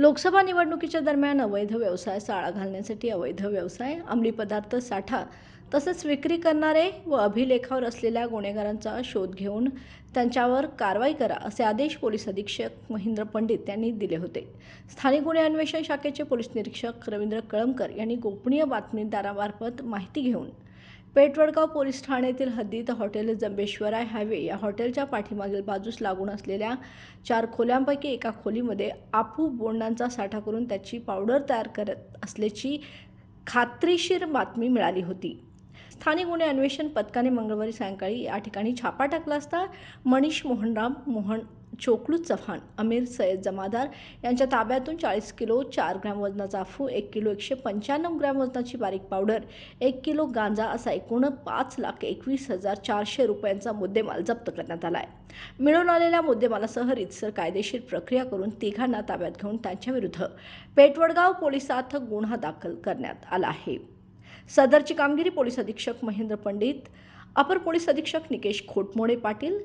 लोकसभा निवडणुकीच्या दरम्यान अवैध व्यवसायाचा आळा घालण्यासाठी अवैध व्यवसाय, अंमली पदार्थ साठा तसेच विक्री करणारे व अभिलेखावर असलेल्या गुन्हेगारांचा शोध घेऊन त्यांच्यावर कारवाई करा असे आदेश पोलीस अधीक्षक महेंद्र पंडित यांनी दिले होते। स्थानिक गुन्हे अन्वेषण शाखेचे पोलीस निरीक्षक रवींद्र कळमकर यांनी गोपनीय बातमीदारामार्फत माहिती घेऊन पेठवडगाव पोलीस ठाण्यातील हद्दीत हॉटेल जंबेश्वराय हायवे या हॉटेलच्या पाठीमागील बाजूस लागून असलेल्या 4 खोल्यांपैकी एका खोलीमध्ये आपू बोंडांचा साठा करून त्याची पावडर तयार करत असल्याची खात्रीशीर बातमी मिळाली होती। स्थानिक गुन्हे अन्वेषण पथकाने मंगळवारी सायंकाळी या ठिकाणी छापा टाकला असता मनीष मोहनराम मोहन चोकलू चव्हाण, अमीर सय्यद जमादार यांच्या ताब्यातून 40 किलो 4 ग्रॅम वजनाचा अफू, 1 किलो 195 ग्रॅम वजनाची बारीक पावडर, 1 किलो गांजा असा एकूण 5,21,400 रुपयांचा मुद्देमाल जप्त करण्यात आला आहे। मिळून आलेल्या मुद्देमालासह रीतसर कायदेशीर प्रक्रिया करून तिघांना ताब्यात घेऊन त्यांच्याविरुद्ध पेठवडगाव पोलिसात गुन्हा दाखल करण्यात आला आहे। सदरची कामगिरी पोलीस अधीक्षक महेंद्र पंडित, अपर पोलीस अधीक्षक निकेश खोटमोडे पाटील,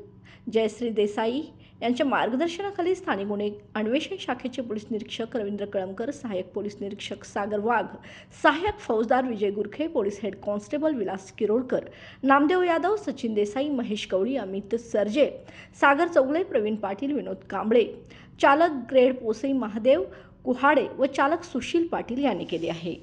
जयश्री देसाई यांच्या मार्गदर्शनाखाली स्थानिक गुन्हे अन्वेषण शाखेचे पोलीस निरीक्षक रवींद्र कळमकर, सहाय्यक पोलीस निरीक्षक सागर वाघ, सहाय्यक फौजदार Vijay Gurkhe, police head constable Vilas Kirodkar, Namdev Yadav, Sachin Desai, Mahesh Kavadi, Amit Sarje, Sagar Chougale, Pravin Patil, Vinod Kamble, चालक ग्रेड पोसई महादेव कुहाडे व चालक सुशील पाटील यांनी केले आहे।